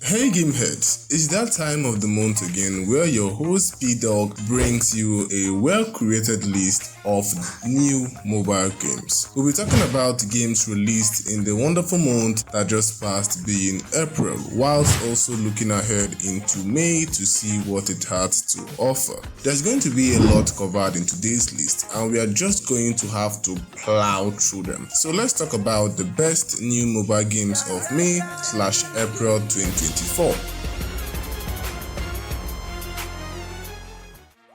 Hey gameheads, it's that time of the month again where your host P-Dog brings you a well-curated list of new mobile games. We'll be talking about games released in the wonderful month that just passed, being April, whilst also looking ahead into May to see what it has to offer. There's going to be a lot covered in today's list and we are just going to have to plow through them. So let's talk about the best new mobile games of May/April 2024.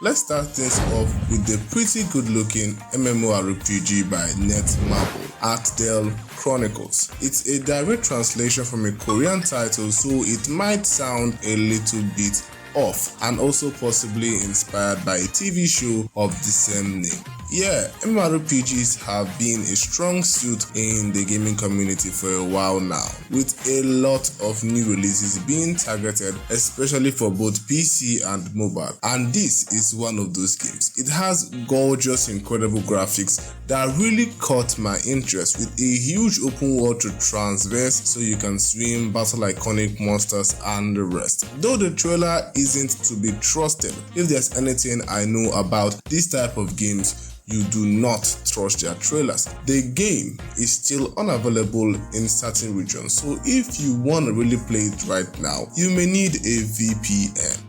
Let's start things off with the pretty good looking MMORPG by Netmarble, Arthdal Chronicles. It's a direct translation from a Korean title, so it might sound a little bit off and also possibly inspired by a TV show of the same name. Yeah, MMORPGs have been a strong suit in the gaming community for a while now, with a lot of new releases being targeted especially for both PC and mobile, and this is one of those games. It has gorgeous, incredible graphics that really caught my interest, with a huge open world to traverse so you can swim, battle iconic monsters and the rest. Though the trailer isn't to be trusted, if there's anything I know about this type of games, you do not trust their trailers. The game is still unavailable in certain regions, so if you want to really play it right now, you may need a VPN.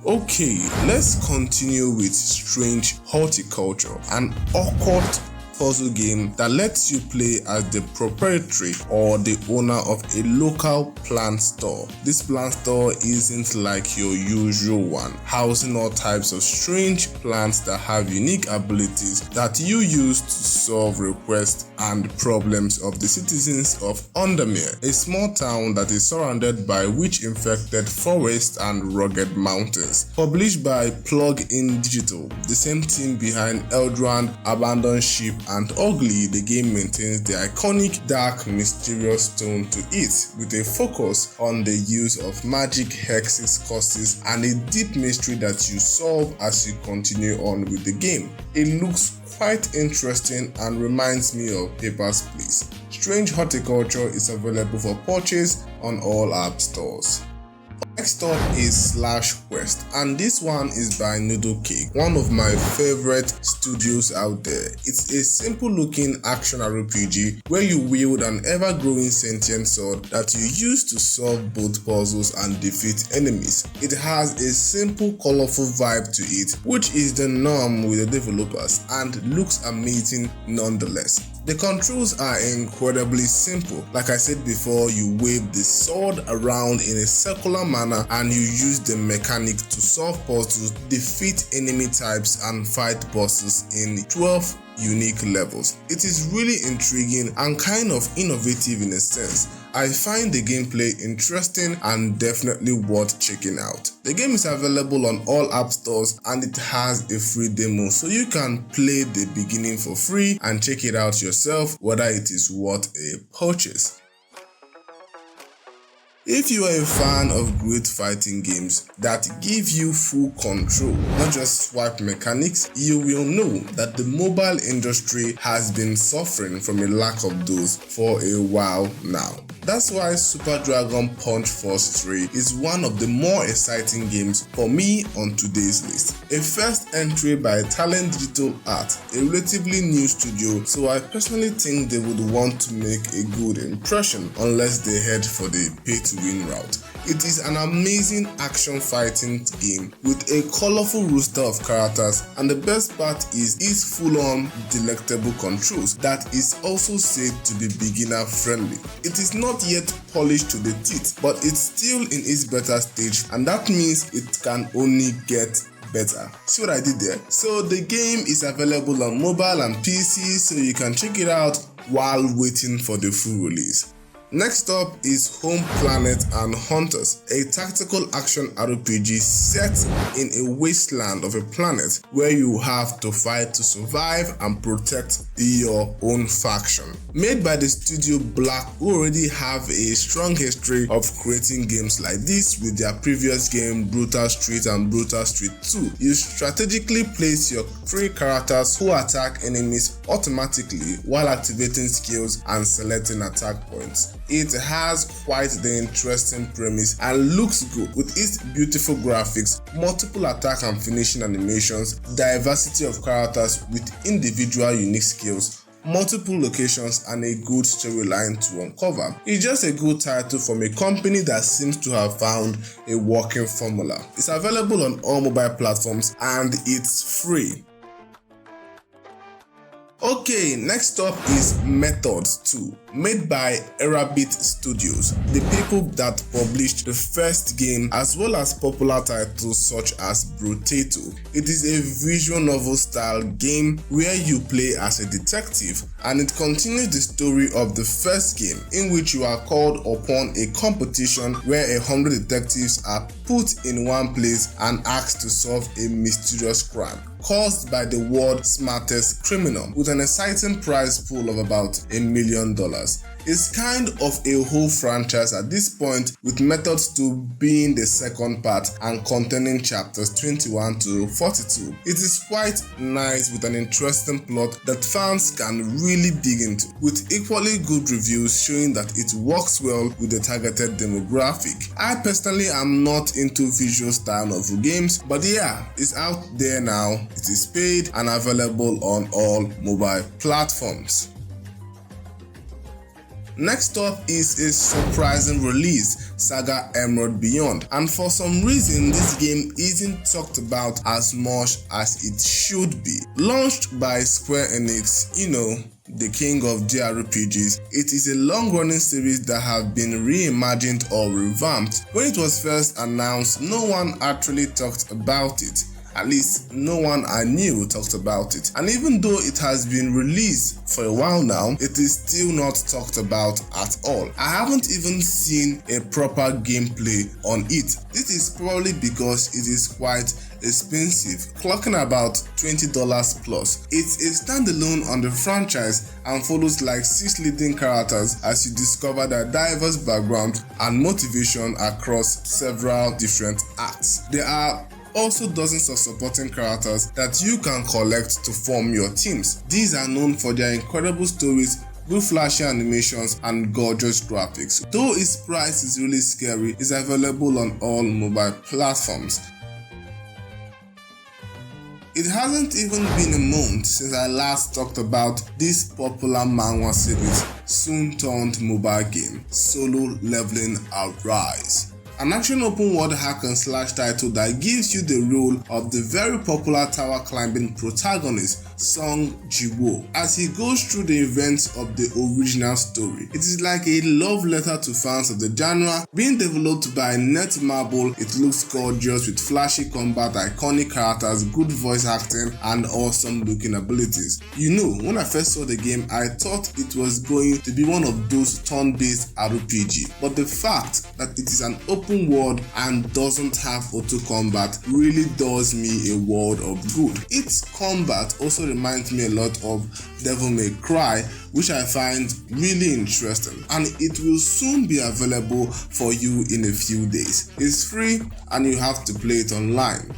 Okay, let's continue with Strange Horticulture, an occult puzzle game that lets you play as the proprietor or the owner of a local plant store. This plant store isn't like your usual one, housing all types of strange plants that have unique abilities that you use to solve requests and problems of the citizens of Undermere, a small town that is surrounded by witch-infected forests and rugged mountains. Published by Plug-in Digital, the same team behind Eldrand, Abandoned Ship, and Ugly, the game maintains the iconic dark mysterious tone to it, with a focus on the use of magic, hexes, curses, and a deep mystery that you solve as you continue on with the game. It looks quite interesting and reminds me of Papers, Please. Strange Horticulture is available for purchase on all app stores. Next up is Slash Quest, and this one is by Noodle Cake, one of my favorite studios out there. It's a simple looking action RPG where you wield an ever-growing sentient sword that you use to solve both puzzles and defeat enemies. It has a simple, colorful vibe to it, which is the norm with the developers, and looks amazing nonetheless. The controls are incredibly simple. Like I said before, you wave the sword around in a circular manner and you use the mechanics to solve puzzles, defeat enemy types and fight bosses in 12 unique levels. It is really intriguing and kind of innovative in a sense. I find the gameplay interesting and definitely worth checking out. The game is available on all app stores and it has a free demo, so you can play the beginning for free and check it out yourself whether it is worth a purchase. If you are a fan of great fighting games that give you full control, not just swipe mechanics, you will know that the mobile industry has been suffering from a lack of those for a while now. That's why Super Dragon Punch Force 3 is one of the more exciting games for me on today's list. A first entry by Talent Digital Art, a relatively new studio, so I personally think they would want to make a good impression unless they head for the pay-to-win route. It is an amazing action fighting game with a colorful roster of characters, and the best part is its full-on delectable controls that is also said to be beginner friendly. It is not yet polished to the teeth, but it's still in its beta stage, and that means it can only get better. See what I did there? So the game is available on mobile and PC, so you can check it out while waiting for the full release. Next up is Home Planet and Hunters, a tactical action RPG set in a wasteland of a planet where you have to fight to survive and protect your own faction. Made by the studio Black, who already have a strong history of creating games like this with their previous game Brutal Street and Brutal Street 2. You strategically place your 3 characters who attack enemies automatically while activating skills and selecting attack points. It has quite the interesting premise and looks good with its beautiful graphics, multiple attack and finishing animations, diversity of characters with individual unique skills, multiple locations, and a good storyline to uncover. It's just a good title from a company that seems to have found a working formula. It's available on all mobile platforms and it's free. Okay, next up is Methods 2, made by Erabit Studios, the people that published the first game as well as popular titles such as Brotato. It is a visual novel style game where you play as a detective, and it continues the story of the first game, in which you are called upon a competition where 100 detectives are put in one place and asked to solve a mysterious crime caused by the world's smartest criminal, with an exciting prize pool of about $1 million. It's kind of a whole franchise at this point, with Methods 2 being the second part and containing chapters 21 to 42. It is quite nice with an interesting plot that fans can really dig into, with equally good reviews showing that it works well with the targeted demographic. I personally am not into visual style novel games, but yeah, it's out there now. It is paid and available on all mobile platforms. Next up is a surprising release, Saga Emerald Beyond, and for some reason this game isn't talked about as much as it should be. Launched by Square Enix, the king of JRPGs, it is a long-running series that have been reimagined or revamped. When it was first announced, no one actually talked about it. At least no one I knew talked about it, and even though it has been released for a while now, it is still not talked about at all. I haven't even seen a proper gameplay on it. This is probably because it is quite expensive, clocking about $20 plus. It's a standalone on the franchise and follows like 6 leading characters as you discover their diverse background and motivation across several different acts. There are also dozens of supporting characters that you can collect to form your teams. These are known for their incredible stories, good flashy animations, and gorgeous graphics. Though its price is really scary, it's available on all mobile platforms. It hasn't even been a month since I last talked about this popular manhwa series, soon turned mobile game, Solo Leveling Arise. An action open world hack and slash title that gives you the role of the very popular tower climbing protagonist Song Ji-woo as he goes through the events of the original story. It is like a love letter to fans of the genre. Being developed by Netmarble, it looks gorgeous with flashy combat, iconic characters, good voice acting, and awesome looking abilities. When I first saw the game, I thought it was going to be one of those turn-based RPG, but the fact that it is an open world and doesn't have auto combat really does me a world of good. Its combat also reminds me a lot of Devil May Cry, which I find really interesting, and it will soon be available for you in a few days. It's free and you have to play it online.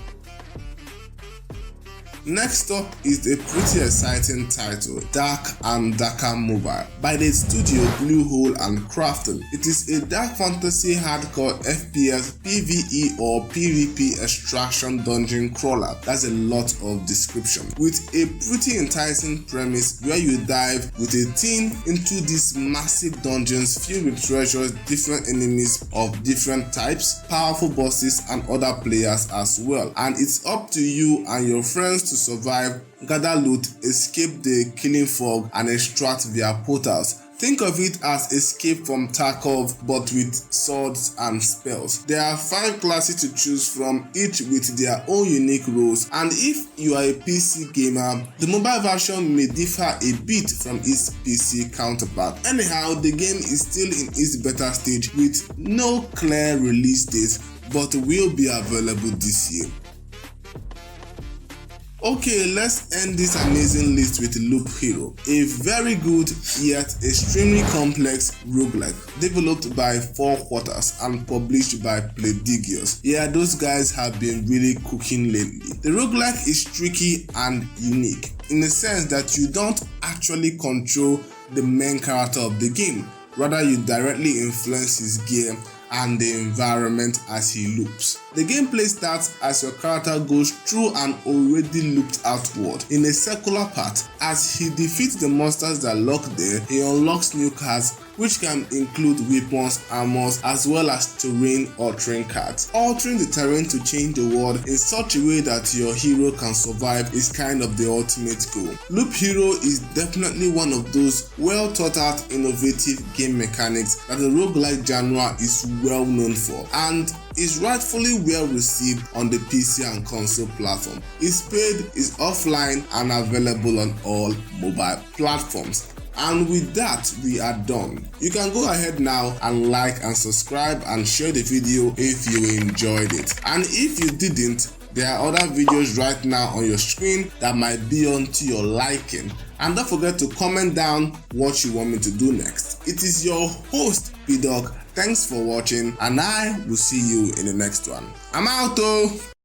Next up is a pretty exciting title, Dark and Darker Mobile, by the studio Bluehole and Crafton. It is a dark fantasy hardcore FPS, PvE or PvP extraction dungeon crawler. That's a lot of description, with a pretty enticing premise where you dive with a team into these massive dungeons filled with treasures, different enemies of different types, powerful bosses, and other players as well. And it's up to you and your friends to survive, gather loot, escape the killing fog, and extract via portals. Think of it as Escape from Tarkov, but with swords and spells. There are 5 classes to choose from, each with their own unique roles, and if you are a PC gamer, the mobile version may differ a bit from its PC counterpart. Anyhow, the game is still in its beta stage with no clear release date, but will be available this year. Okay, let's end this amazing list with Loop Hero, a very good yet extremely complex roguelike developed by 4 Quarters and published by Playdigious. Yeah, those guys have been really cooking lately. The roguelike is tricky and unique in the sense that you don't actually control the main character of the game. rather you directly influence his gear and the environment as he loops. The gameplay starts as your character goes through an already looped out world in a circular path. As he defeats the monsters that lurk there, he unlocks new cards which can include weapons, armors, as well as terrain altering cards. Altering the terrain to change the world in such a way that your hero can survive is kind of the ultimate goal. Loop Hero is definitely one of those well thought out innovative game mechanics that the roguelike genre is well known for and is rightfully well received on the PC and console platform. Its paid is offline and available on all mobile platforms. And with that, we are done. You can go ahead now and like and subscribe and share the video if you enjoyed it. And if you didn't, there are other videos right now on your screen that might be onto your liking. And don't forget to comment down what you want me to do next. It is your host, P-Dog. Thanks for watching and I will see you in the next one. I'm out though.